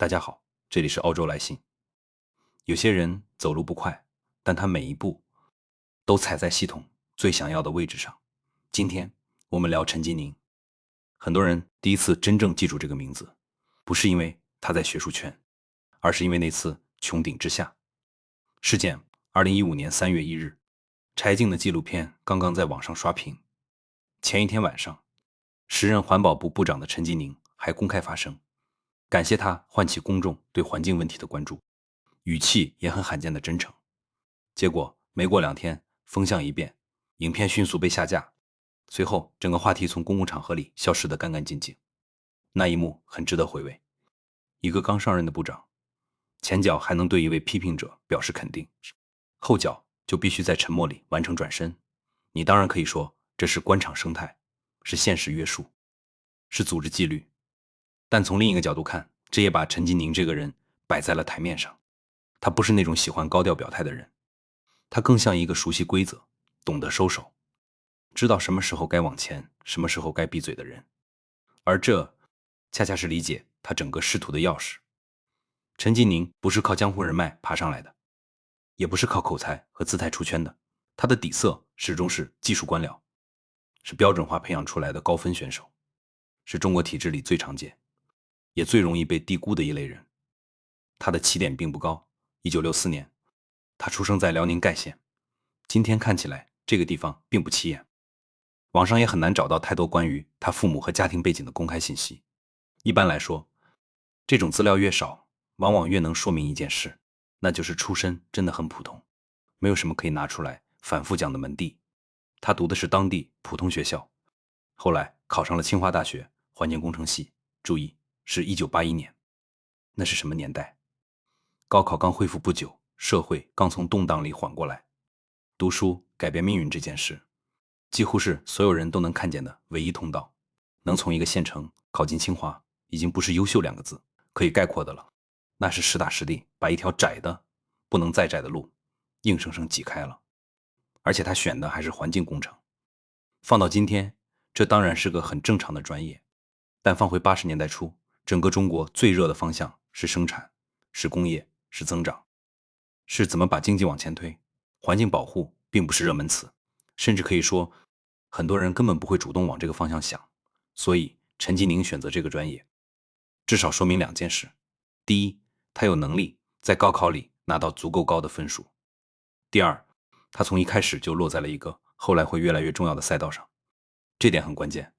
大家好，这里是澳洲来信。有些人走路不快，但他每一步都踩在系统最想要的位置上。今天我们聊陈吉宁，很多人第一次真正记住这个名字，不是因为他在学术圈，而是因为那次穹顶之下事件。2015年3月1日，柴静的纪录片刚刚在网上刷屏。前一天晚上，时任环保部部长的陈吉宁还公开发声，感谢他唤起公众对环境问题的关注，语气也很罕见的真诚。结果没过2天，风向一变，影片迅速被下架，随后整个话题从公共场合里消失得干干净净。那一幕很值得回味，一个刚上任的部长，前脚还能对一位批评者表示肯定，后脚就必须在沉默里完成转身。你当然可以说这是官场生态，是现实约束，是组织纪律，但从另一个角度看，这也把陈吉宁这个人摆在了台面上。他不是那种喜欢高调表态的人，他更像一个熟悉规则、懂得收手、知道什么时候该往前，什么时候该闭嘴的人。而这恰恰是理解他整个仕途的钥匙。陈吉宁不是靠江湖人脉爬上来的，也不是靠口才和姿态出圈的，他的底色始终是技术官僚，是标准化培养出来的高分选手，是中国体制里最常见也最容易被低估的一类人。他的起点并不高，1964年，他出生在辽宁盖县。今天看起来这个地方并不起眼，网上也很难找到太多关于他父母和家庭背景的公开信息。一般来说，这种资料越少，往往越能说明一件事，那就是出身真的很普通，没有什么可以拿出来反复讲的门第。他读的是当地普通学校，后来考上了清华大学环境工程系，注意，是1981年。那是什么年代？高考刚恢复不久，社会刚从动荡里缓过来，读书改变命运这件事，几乎是所有人都能看见的唯一通道。能从一个县城考进清华，已经不是优秀2个字可以概括的了，那是实打实地把一条窄的不能再窄的路硬生生挤开了。而且他选的还是环境工程，放到今天，这当然是个很正常的专业，但放回80年代初，整个中国最热的方向是生产，是工业，是增长，是怎么把经济往前推。环境保护并不是热门词，甚至可以说很多人根本不会主动往这个方向想。所以陈吉宁选择这个专业，至少说明2件事。第一，他有能力在高考里拿到足够高的分数。第二，他从一开始就落在了一个后来会越来越重要的赛道上，这点很关键。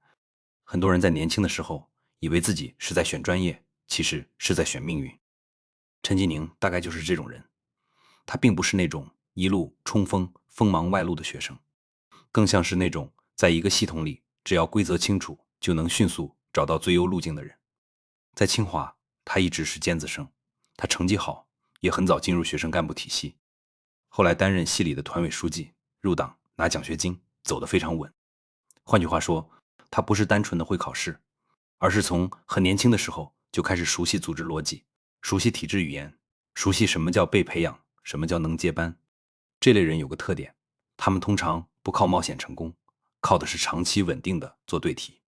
很多人在年轻的时候以为自己是在选专业，其实是在选命运。陈吉宁大概就是这种人，他并不是那种一路冲锋锋芒外露的学生，更像是那种在一个系统里只要规则清楚就能迅速找到最优路径的人。在清华，他一直是尖子生，他成绩好，也很早进入学生干部体系，后来担任系里的团委书记，入党拿奖学金，走得非常稳。换句话说，他不是单纯的会考试，而是从很年轻的时候就开始熟悉组织逻辑，熟悉体制语言，熟悉什么叫被培养，什么叫能接班。这类人有个特点，他们通常不靠冒险成功，靠的是长期稳定的做对题。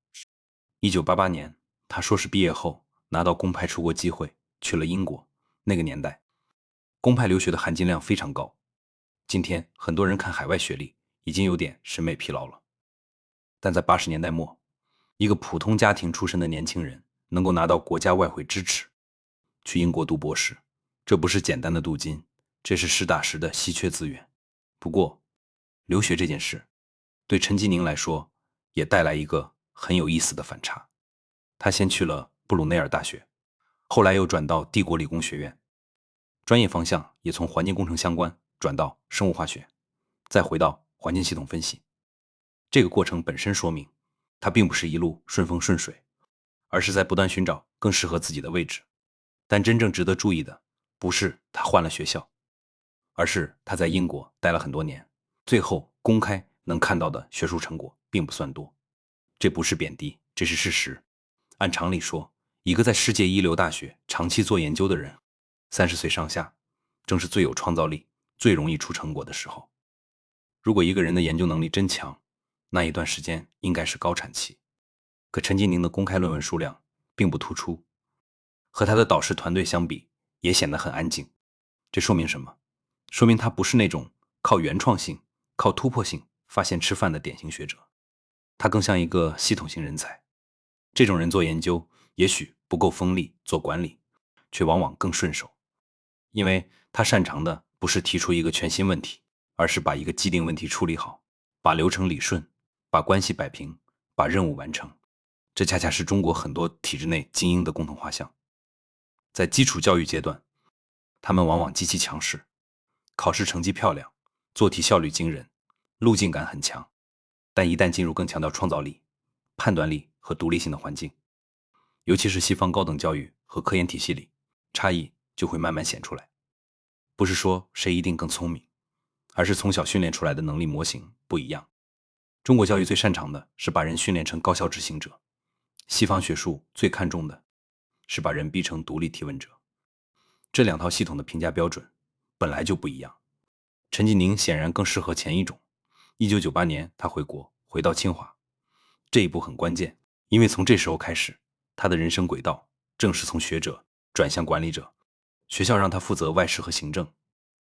1988年，他硕士毕业后拿到公派出国机会，去了英国。那个年代，公派留学的含金量非常高。今天很多人看海外学历已经有点审美疲劳了，但在80年代末，一个普通家庭出身的年轻人能够拿到国家外汇支持，去英国读博士，这不是简单的镀金，这是实打实的稀缺资源。不过，留学这件事对陈吉宁来说也带来一个很有意思的反差。他先去了布鲁内尔大学，后来又转到帝国理工学院，专业方向也从环境工程相关转到生物化学，再回到环境系统分析。这个过程本身说明，他并不是一路顺风顺水，而是在不断寻找更适合自己的位置。但真正值得注意的，不是他换了学校，而是他在英国待了很多年，最后公开能看到的学术成果并不算多。这不是贬低，这是事实。按常理说，一个在世界一流大学长期做研究的人，30岁上下，正是最有创造力、最容易出成果的时候。如果一个人的研究能力真强，那一段时间应该是高产期。可陈吉宁的公开论文数量并不突出，和他的导师团队相比，也显得很安静。这说明什么？说明他不是那种靠原创性、靠突破性发现吃饭的典型学者，他更像一个系统性人才。这种人做研究也许不够锋利，做管理却往往更顺手，因为他擅长的不是提出一个全新问题，而是把一个既定问题处理好，把流程理顺，把关系摆平，把任务完成。这恰恰是中国很多体制内精英的共同画像。在基础教育阶段，他们往往极其强势，考试成绩漂亮，做题效率惊人，路径感很强。但一旦进入更强调创造力、判断力和独立性的环境，尤其是西方高等教育和科研体系里，差异就会慢慢显出来。不是说谁一定更聪明，而是从小训练出来的能力模型不一样。中国教育最擅长的是把人训练成高效执行者，西方学术最看重的是把人逼成独立提问者。这两套系统的评价标准本来就不一样。陈吉宁显然更适合前一种。1998年他回国，回到清华，这一步很关键，因为从这时候开始，他的人生轨道正式从学者转向管理者。学校让他负责外事和行政，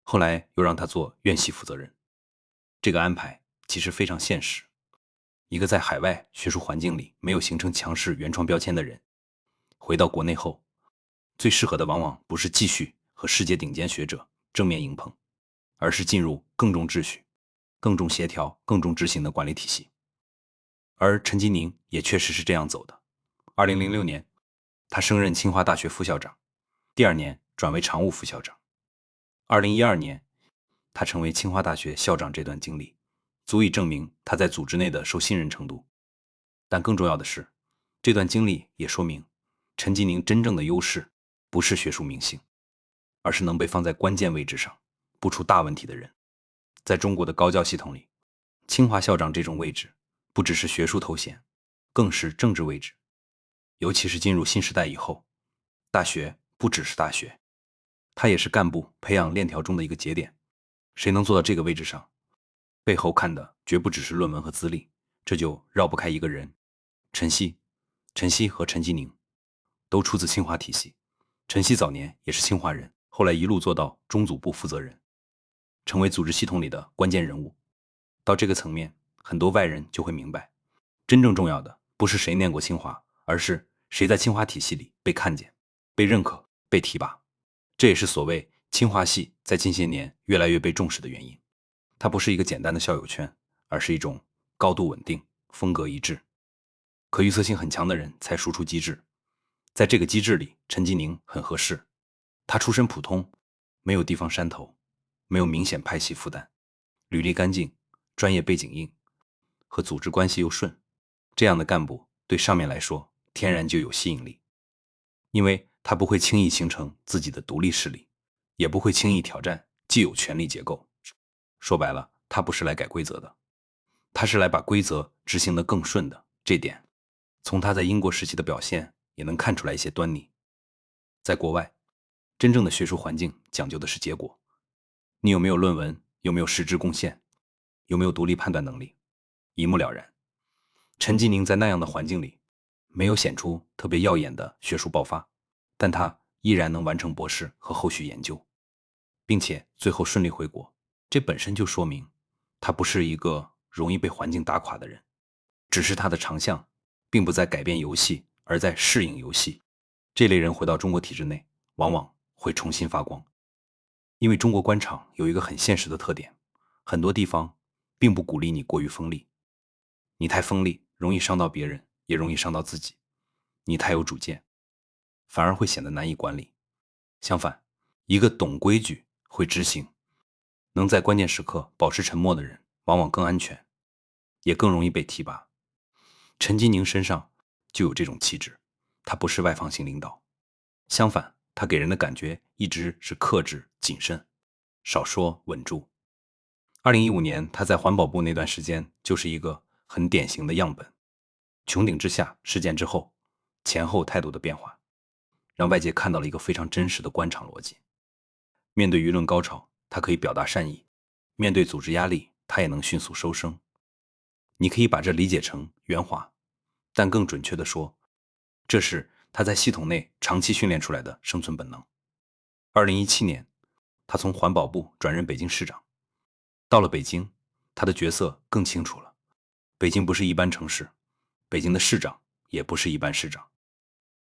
后来又让他做院系负责人。这个安排其实非常现实。一个在海外学术环境里没有形成强势原创标签的人，回到国内后，最适合的往往不是继续和世界顶尖学者正面硬碰，而是进入更重秩序、更重协调、更重执行的管理体系。而陈吉宁也确实是这样走的。2006年，他升任清华大学副校长，第2年转为常务副校长。2012年，他成为清华大学校长，这段经历足以证明他在组织内的受信任程度。但更重要的是，这段经历也说明陈吉宁真正的优势不是学术明星，而是能被放在关键位置上不出大问题的人。在中国的高教系统里，清华校长这种位置不只是学术头衔，更是政治位置。尤其是进入新时代以后，大学不只是大学，它也是干部培养链条中的一个节点。谁能做到这个位置上，背后看的绝不只是论文和资历，这就绕不开一个人。陈希和陈吉宁都出自清华体系。陈希早年也是清华人，后来一路做到中组部负责人，成为组织系统里的关键人物。到这个层面，很多外人就会明白，真正重要的不是谁念过清华，而是谁在清华体系里被看见、被认可、被提拔。这也是所谓清华系在近些年越来越被重视的原因。它不是一个简单的校友圈，而是一种高度稳定、风格一致、可预测性很强的人才输出机制。在这个机制里，陈吉宁很合适。他出身普通，没有地方山头，没有明显派系负担，履历干净，专业背景硬，和组织关系又顺。这样的干部对上面来说天然就有吸引力，因为他不会轻易形成自己的独立势力，也不会轻易挑战既有权力结构。说白了，他不是来改规则的，他是来把规则执行得更顺的。这点从他在英国时期的表现也能看出来一些端倪。在国外，真正的学术环境讲究的是结果，你有没有论文，有没有实质贡献，有没有独立判断能力，一目了然。陈吉宁在那样的环境里没有显出特别耀眼的学术爆发，但他依然能完成博士和后续研究，并且最后顺利回国。这本身就说明他不是一个容易被环境打垮的人，只是他的长项并不在改变游戏，而在适应游戏。这类人回到中国体制内，往往会重新发光。因为中国官场有一个很现实的特点，很多地方并不鼓励你过于锋利。你太锋利，容易伤到别人，也容易伤到自己。你太有主见，反而会显得难以管理。相反，一个懂规矩、会执行，能在关键时刻保持沉默的人，往往更安全，也更容易被提拔。陈吉宁身上就有这种气质，他不是外放型领导，相反，他给人的感觉一直是克制、谨慎，少说稳住。2015年，他在环保部那段时间就是一个很典型的样本。穹顶之下事件之后，前后态度的变化，让外界看到了一个非常真实的官场逻辑。面对舆论高潮，他可以表达善意；面对组织压力，他也能迅速收声。你可以把这理解成圆滑，但更准确地说，这是他在系统内长期训练出来的生存本能。2017年，他从环保部转任北京市长。到了北京，他的角色更清楚了。北京不是一般城市，北京的市长也不是一般市长。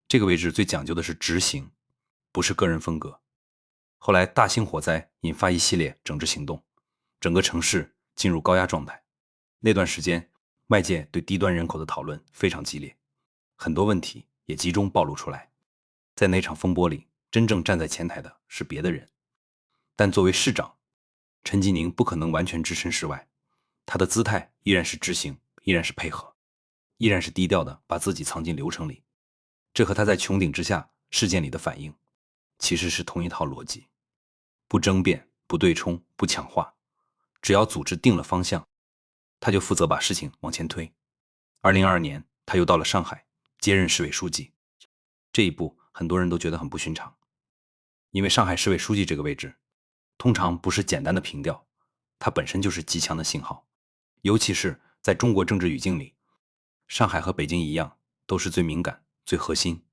这个位置最讲究的是执行，不是个人风格。后来大兴火灾引发一系列整治行动，整个城市进入高压状态。那段时间，外界对低端人口的讨论非常激烈，很多问题也集中暴露出来。在那场风波里，真正站在前台的是别的人。但作为市长，陈吉宁不可能完全置身事外，他的姿态依然是执行，依然是配合，依然是低调的把自己藏进流程里。这和他在穹顶之下事件里的反应其实是同一套逻辑。不争辩，不对冲，不抢话，只要组织定了方向，他就负责把事情往前推。2022年，他又到了上海，接任市委书记。这一步很多人都觉得很不寻常，因为上海市委书记这个位置通常不是简单的平调，它本身就是极强的信号。尤其是在中国政治语境里，上海和北京一样，都是最敏感、最核心、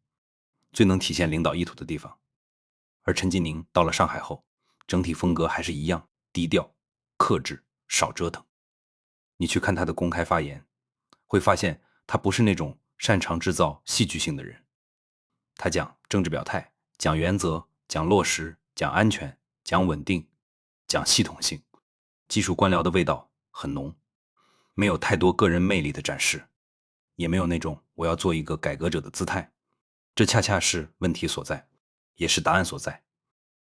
最能体现领导意图的地方。而陈吉宁到了上海后，整体风格还是一样低调、克制、少折腾。你去看他的公开发言，会发现他不是那种擅长制造戏剧性的人。他讲政治表态，讲原则，讲落实，讲安全，讲稳定，讲系统性，技术官僚的味道很浓，没有太多个人魅力的展示，也没有那种我要做一个改革者的姿态。这恰恰是问题所在，也是答案所在。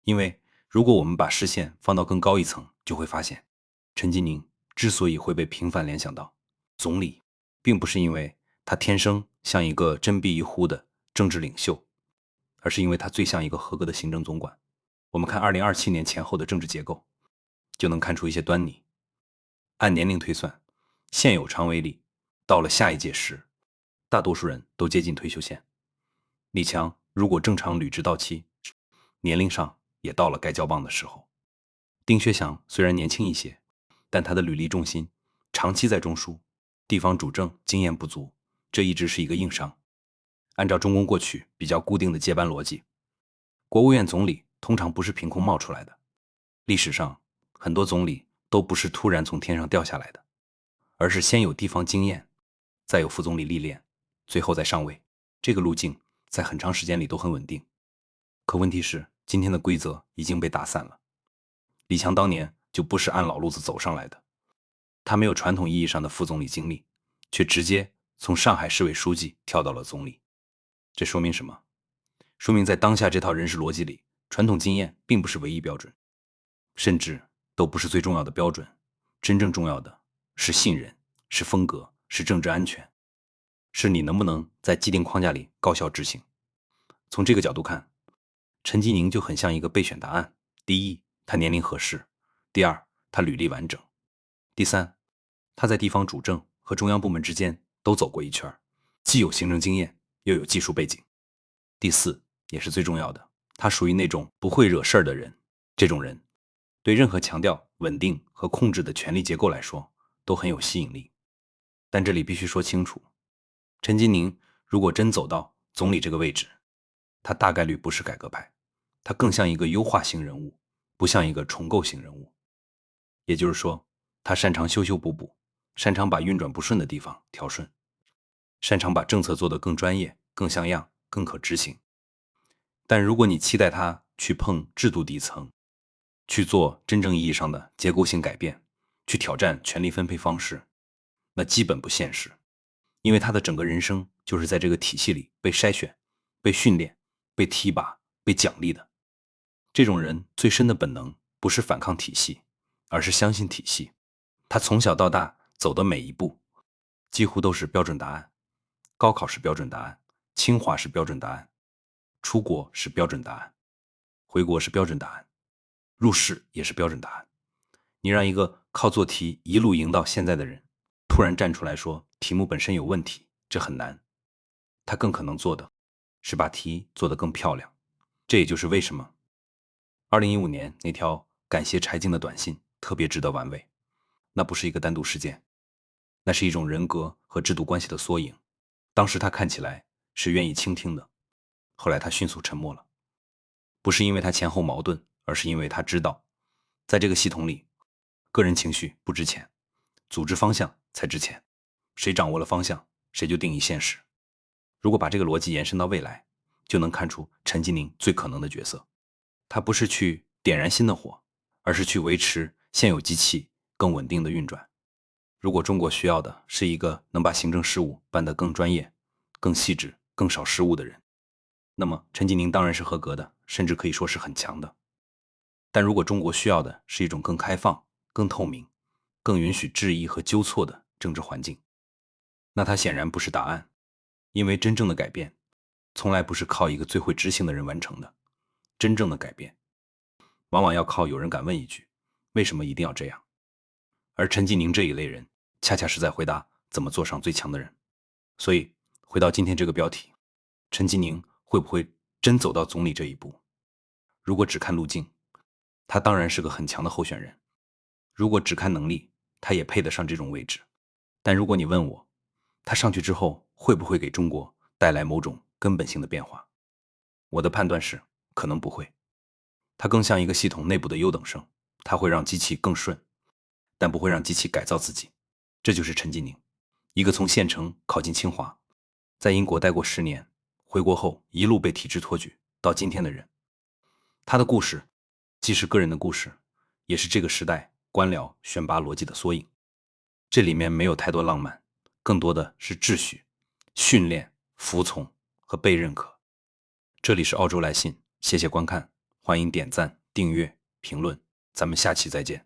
因为如果我们把视线放到更高一层，就会发现陈吉宁之所以会被频繁联想到总理，并不是因为他天生像一个振臂一呼的政治领袖，而是因为他最像一个合格的行政总管。我们看2027年前后的政治结构，就能看出一些端倪。按年龄推算，现有常委里到了下一届时，大多数人都接近退休线。李强如果正常履职到期，年龄上也到了该交棒的时候。丁薛祥虽然年轻一些，但他的履历重心长期在中枢，地方主政经验不足，这一直是一个硬伤。按照中共过去比较固定的接班逻辑，国务院总理通常不是凭空冒出来的。历史上很多总理都不是突然从天上掉下来的，而是先有地方经验，再有副总理历练，最后再上位。这个路径在很长时间里都很稳定。可问题是，今天的规则已经被打散了。李强当年就不是按老路子走上来的，他没有传统意义上的副总理经历，却直接从上海市委书记跳到了总理。这说明什么？说明在当下这套人事逻辑里，传统经验并不是唯一标准，甚至都不是最重要的标准。真正重要的是信任，是风格，是政治安全，是你能不能在既定框架里高效执行。从这个角度看，陈吉宁就很像一个备选答案。第一，他年龄合适；第二，他履历完整；第三，他在地方主政和中央部门之间都走过一圈，既有行政经验，又有技术背景；第四，也是最重要的，他属于那种不会惹事儿的人。这种人对任何强调稳定和控制的权力结构来说都很有吸引力。但这里必须说清楚，陈吉宁如果真走到总理这个位置，他大概率不是改革派，他更像一个优化型人物，不像一个重构型人物。也就是说，他擅长修修补补，擅长把运转不顺的地方调顺，擅长把政策做得更专业、更像样、更可执行。但如果你期待他去碰制度底层，去做真正意义上的结构性改变，去挑战权力分配方式，那基本不现实。因为他的整个人生就是在这个体系里被筛选、被训练、被提拔、被奖励的。这种人最深的本能不是反抗体系，而是相信体系。他从小到大走的每一步几乎都是标准答案。高考是标准答案，清华是标准答案，出国是标准答案，回国是标准答案，入市也是标准答案。你让一个靠做题一路赢到现在的人突然站出来说题目本身有问题，这很难。他更可能做的是把题做得更漂亮。这也就是为什么2015年那条感谢柴静的短信特别值得玩味。那不是一个单独事件，那是一种人格和制度关系的缩影。当时他看起来是愿意倾听的，后来他迅速沉默了，不是因为他前后矛盾，而是因为他知道，在这个系统里，个人情绪不值钱，组织方向才值钱。谁掌握了方向，谁就定义现实。如果把这个逻辑延伸到未来，就能看出陈吉宁最可能的角色。他不是去点燃新的火，而是去维持现有机器更稳定的运转。如果中国需要的是一个能把行政事务办得更专业、更细致、更少失误的人，那么陈吉宁当然是合格的，甚至可以说是很强的。但如果中国需要的是一种更开放、更透明、更允许质疑和纠错的政治环境，那他显然不是答案。因为真正的改变从来不是靠一个最会执行的人完成的，真正的改变往往要靠有人敢问一句，为什么一定要这样？而陈吉宁这一类人恰恰是在回答怎么做上最强的人。所以回到今天这个标题，陈吉宁会不会真走到总理这一步？如果只看路径，他当然是个很强的候选人。如果只看能力，他也配得上这种位置。但如果你问我，他上去之后会不会给中国带来某种根本性的变化？我的判断是，可能不会。它更像一个系统内部的优等生，它会让机器更顺，但不会让机器改造自己。这就是陈吉宁，一个从县城考进清华，在英国待过10年，回国后一路被体制托举到今天的人。他的故事既是个人的故事，也是这个时代官僚选拔逻辑的缩影。这里面没有太多浪漫，更多的是秩序、训练、服从和被认可。这里是澳洲来信，谢谢观看，欢迎点赞、订阅、评论，咱们下期再见。